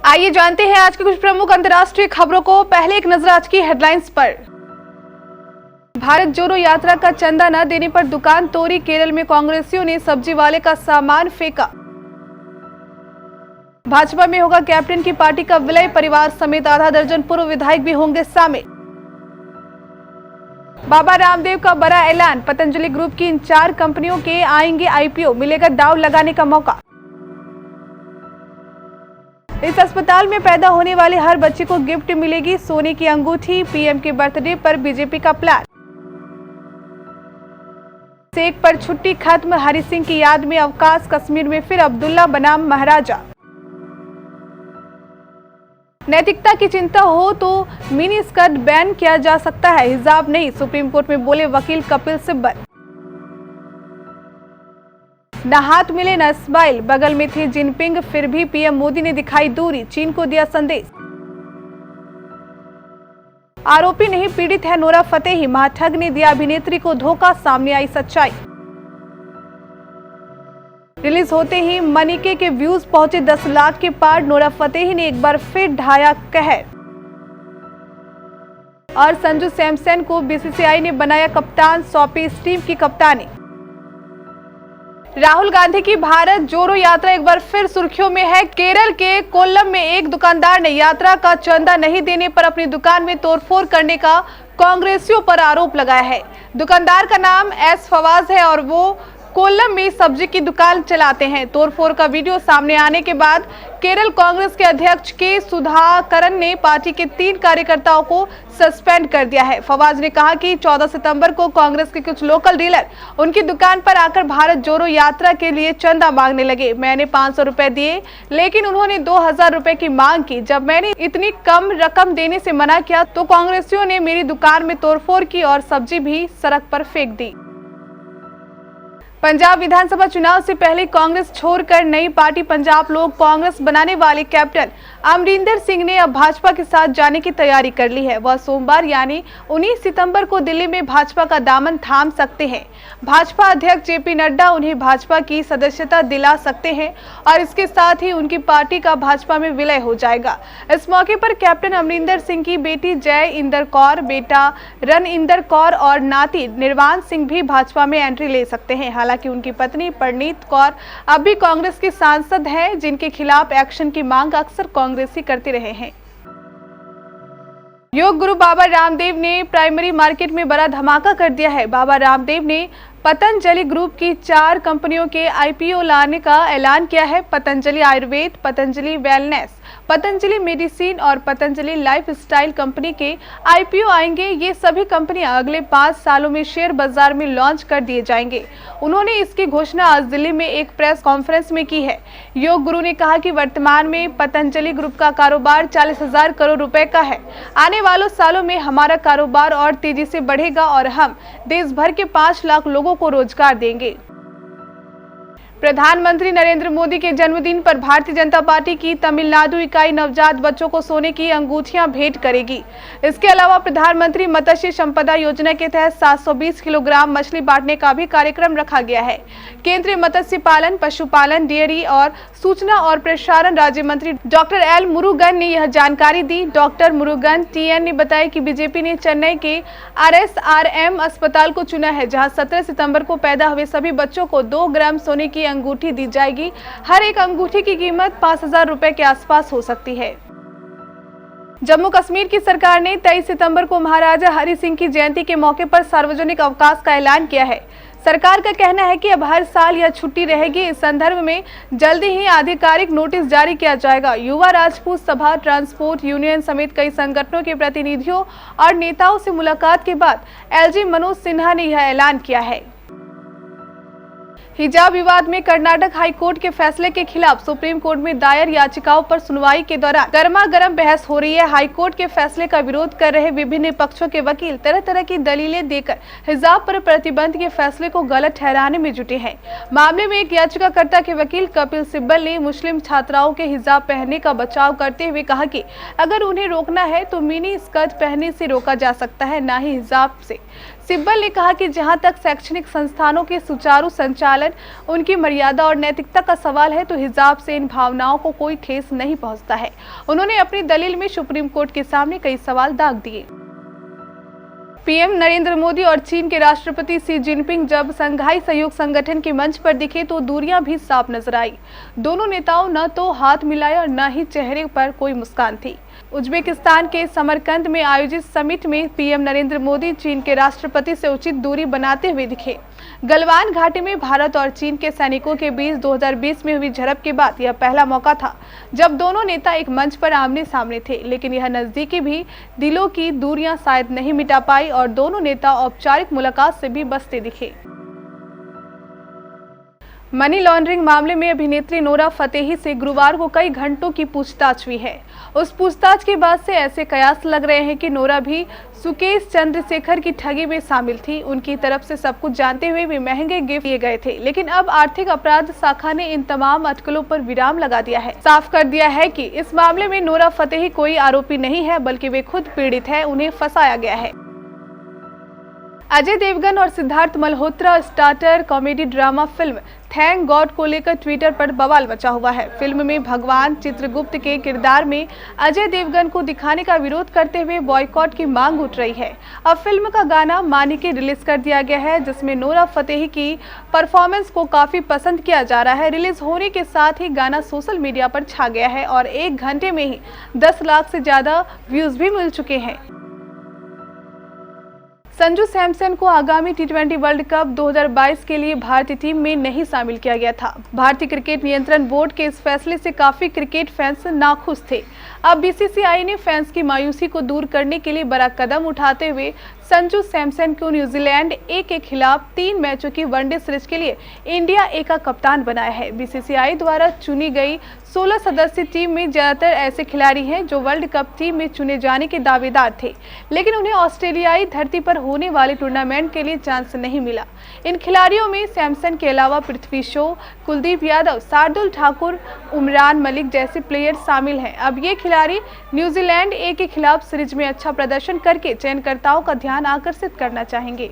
आइए जानते हैं आज के कुछ प्रमुख अंतर्राष्ट्रीय खबरों को। पहले एक नजर आज की हेडलाइंस पर। भारत जोड़ो यात्रा का चंदा न देने पर दुकान तोड़ी। केरल में कांग्रेसियों ने सब्जी वाले का सामान फेंका। भाजपा में होगा कैप्टन की पार्टी का विलय। परिवार समेत आधा दर्जन पूर्व विधायक भी होंगे शामिल। बाबा रामदेव का बड़ा ऐलान। पतंजलि ग्रुप की इन 4 कंपनियों के आएंगे आईपीओ। मिलेगा दांव लगाने का मौका। इस अस्पताल में पैदा होने वाले हर बच्चे को गिफ्ट मिलेगी सोने की अंगूठी। पीएम के बर्थडे पर बीजेपी का प्लान। सेक पर छुट्टी खत्म। हरि सिंह की याद में अवकाश। कश्मीर में फिर अब्दुल्ला बनाम महाराजा। नैतिकता की चिंता हो तो मिनी स्कर्ट बैन किया जा सकता है, हिजाब नहीं, सुप्रीम कोर्ट में बोले वकील कपिल सिब्बल। न हाथ मिले न स्माइल। बगल में थे जिनपिंग, फिर भी पीएम मोदी ने दिखाई दूरी। चीन को दिया संदेश। आरोपी नहीं पीड़ित है नोरा फतेही। महाठग ने दिया अभिनेत्री को धोखा, सामने आई सच्चाई। रिलीज होते ही मनिके के व्यूज पहुंचे 10 लाख के पार। नोरा फतेही ने एक बार फिर ढाया कहर। और संजू सैमसन को बीसीसीआई ने बनाया कप्तान, सौंपी इस टीम की कप्तानी। राहुल गांधी की भारत जोड़ो यात्रा एक बार फिर सुर्खियों में है। केरल के कोल्लम में एक दुकानदार ने यात्रा का चंदा नहीं देने पर अपनी दुकान में तोड़फोड़ करने का कांग्रेसियों पर आरोप लगाया है। दुकानदार का नाम एस फवाज है और वो कोल्लम में सब्जी की दुकान चलाते हैं। तोड़फोड़ का वीडियो सामने आने के बाद केरल कांग्रेस के अध्यक्ष के सुधाकरन ने पार्टी के 3 कार्यकर्ताओं को सस्पेंड कर दिया है। फवाज ने कहा कि 14 सितंबर को कांग्रेस के कुछ लोकल डीलर उनकी दुकान पर आकर भारत जोड़ो यात्रा के लिए चंदा मांगने लगे। मैंने 500 रुपए दिए, लेकिन उन्होंने 2000 रुपए की मांग की। जब मैंने इतनी कम रकम देने से मना किया तो कांग्रेसियों ने मेरी दुकान में तोड़फोड़ की और सब्जी भी सड़क पर फेंक दी। पंजाब विधानसभा चुनाव से पहले कांग्रेस छोड़कर नई पार्टी पंजाब लोक कांग्रेस बनाने वाले कैप्टन अमरिंदर सिंह ने अब भाजपा के साथ जाने की तैयारी कर ली है। वह सोमवार यानी 19 सितंबर को दिल्ली में भाजपा का दामन थाम सकते हैं। भाजपा अध्यक्ष जेपी नड्डा उन्हें भाजपा की सदस्यता दिला सकते हैं और इसके साथ ही उनकी पार्टी का भाजपा में विलय हो जाएगा। इस मौके पर कैप्टन अमरिंदर सिंह की बेटी जय इंदर कौर, बेटा रन इंदर कौर और नाती निर्वाण सिंह भी भाजपा में एंट्री ले सकते हैं। हालांकि उनकी पत्नी परनीत कौर अब भी कांग्रेस की सांसद हैं, जिनके खिलाफ एक्शन की मांग अक्सर कांग्रेसी करते रहे हैं। योग गुरु बाबा रामदेव ने प्राइमरी मार्केट में बड़ा धमाका कर दिया है। बाबा रामदेव ने पतंजलि ग्रुप की 4 कंपनियों के आईपीओ लाने का ऐलान किया है। पतंजलि आयुर्वेद, पतंजलि वेलनेस, पतंजलि मेडिसिन और पतंजलि लाइफस्टाइल कंपनी के आईपीओ आएंगे। ये सभी कंपनियां अगले 5 सालों में शेयर बाजार में लॉन्च कर दिए जाएंगे। उन्होंने इसकी घोषणा आज दिल्ली में एक प्रेस कॉन्फ्रेंस में की है। योग गुरु ने कहा कि वर्तमान में पतंजलि ग्रुप का कारोबार 40,000 करोड़ रुपए का है। आने वाले सालों में हमारा कारोबार और तेजी से बढ़ेगा और हम देश भर के 5 लाख लोगों को रोजगार देंगे। प्रधानमंत्री नरेंद्र मोदी के जन्मदिन पर भारतीय जनता पार्टी की तमिलनाडु इकाई नवजात बच्चों को सोने की अंगूठियां भेंट करेगी। इसके अलावा प्रधानमंत्री मत्स्य संपदा योजना के तहत 720 किलोग्राम मछली बांटने का भी कार्यक्रम रखा गया है। केंद्रीय मत्स्य पालन, पशुपालन, डेयरी और सूचना और प्रसारण राज्य मंत्री डॉक्टर एल मुरुगन ने यह जानकारी दी। डॉक्टर मुरुगन टीएन ने बताया कि बीजेपी ने चेन्नई के आरएसआरएम अस्पताल को चुना है, जहां 17 सितंबर को पैदा हुए सभी बच्चों को 2 ग्राम सोने की अंगूठी दी जाएगी। हर एक अंगूठी की कीमत 5,000 रुपए के आसपास हो सकती है। जम्मू कश्मीर की सरकार ने 23 सितंबर को महाराजा हरि सिंह की जयंती के मौके पर सार्वजनिक अवकाश का ऐलान किया है। सरकार का कहना है कि अब हर साल यह छुट्टी रहेगी। इस संदर्भ में जल्दी ही आधिकारिक नोटिस जारी किया जाएगा। युवा राजपूत सभा, ट्रांसपोर्ट यूनियन समेत कई संगठनों के प्रतिनिधियों और नेताओं से मुलाकात के बाद एलजी मनोज सिन्हा ने यह ऐलान किया है। हिजाब विवाद में कर्नाटक हाईकोर्ट के फैसले के खिलाफ सुप्रीम कोर्ट में दायर याचिकाओं पर सुनवाई के दौरान गर्मागर्म बहस हो रही है। हाईकोर्ट के फैसले का विरोध कर रहे विभिन्न पक्षों के वकील तरह तरह की दलीलें देकर हिजाब पर प्रतिबंध के फैसले को गलत ठहराने में जुटे हैं। मामले में एक याचिकाकर्ता के वकील कपिल सिब्बल ने मुस्लिम छात्राओं के हिजाब पहनने का बचाव करते हुए कहा कि अगर उन्हें रोकना है तो मिनी स्कर्ट पहनने से रोका जा सकता है, न ही हिजाब से। सिब्बल ने कहा कि जहां तक शैक्षणिक संस्थानों के सुचारू संचालन अगर उनकी मर्यादा और नैतिकता का सवाल है तो हिजाब से इन भावनाओं को कोई ठेस नहीं पहुंचता है। उन्होंने अपनी दलील में सुप्रीम कोर्ट के सामने कई सवाल दाग दिए। पीएम नरेंद्र मोदी और चीन के राष्ट्रपति शी जिनपिंग जब संघाई सहयोग संगठन के मंच पर दिखे तो दूरियां भी साफ नजर आई। दोनों नेताओं न तो हाथ मिलाए और न ही चेहरे पर कोई मुस्कान थी। उज्बेकिस्तान के समरकंद में आयोजित समिट में पीएम नरेंद्र मोदी चीन के राष्ट्रपति से उचित दूरी बनाते हुए दिखे। गलवान घाटी में भारत और चीन के सैनिकों के बीच 2020 में हुई झड़प के बाद यह पहला मौका था जब दोनों नेता एक मंच पर आमने सामने थे, लेकिन यह नजदीकी भी दिलों की दूरियां शायद नहीं मिटा पाई और दोनों नेता औपचारिक मुलाकात से भी बचते दिखे। मनी लॉन्ड्रिंग मामले में अभिनेत्री नोरा फतेही से गुरुवार को कई घंटों की पूछताछ हुई है। उस पूछताछ के बाद से ऐसे कयास लग रहे हैं कि नोरा भी सुकेश चंद्रशेखर की ठगी में शामिल थी। उनकी तरफ से सब कुछ जानते हुए भी महंगे गिफ्ट दिए गए थे, लेकिन अब आर्थिक अपराध शाखा ने इन तमाम अटकलों पर विराम लगा दिया है। साफ कर दिया है कि इस मामले में नोरा फतेही कोई आरोपी नहीं है, बल्कि वे खुद पीड़ित है, उन्हें फंसाया गया है। अजय देवगन और Siddharth Malhotra starter comedy drama film thank God को लेकर ट्विटर पर बवाल मचा हुआ है। फिल्म में भगवान चित्रगुप्त के किरदार में अजय देवगन को दिखाने का विरोध करते हुए बॉयकॉट की मांग उठ रही है। अब फिल्म का गाना मानिके रिलीज कर दिया गया है, जिसमें नोरा फतेही की परफॉर्मेंस को काफी पसंद किया जा रहा है। रिलीज होने के साथ ही गाना सोशल मीडिया पर छा गया है और 1 घंटे में ही 10 लाख से ज्यादा व्यूज भी मिल चुके हैं। संजू सैमसन को आगामी T20 वर्ल्ड कप 2022 के लिए भारतीय टीम में नहीं शामिल किया गया था। भारतीय क्रिकेट नियंत्रण बोर्ड के इस फैसले से काफी क्रिकेट फैंस नाखुश थे। अब बीसीसीआई ने फैंस की मायूसी को दूर करने के लिए बड़ा कदम उठाते हुए संजू सैमसन को न्यूजीलैंड ए के खिलाफ 3 मैचों की वनडे सीरीज के लिए इंडिया ए का कप्तान बनाया है। बीसीसीआई द्वारा चुनी गई 16 सदस्यीय टीम में ज्यादातर ऐसे खिलाड़ी हैं जो वर्ल्ड कप टीम में चुने जाने के दावेदार थे, लेकिन उन्हें ऑस्ट्रेलियाई धरती पर होने वाले टूर्नामेंट के लिए चांस नहीं मिला। इन खिलाड़ियों में सैमसन के अलावा पृथ्वी शॉ, कुलदीप यादव, शार्दुल ठाकुर, उमरान मलिक जैसे प्लेयर शामिल हैं। अब ये खिलाड़ी न्यूजीलैंड ए के खिलाफ सीरीज में अच्छा प्रदर्शन करके चयनकर्ताओं का ध्यान आकर्षित करना चाहेंगे।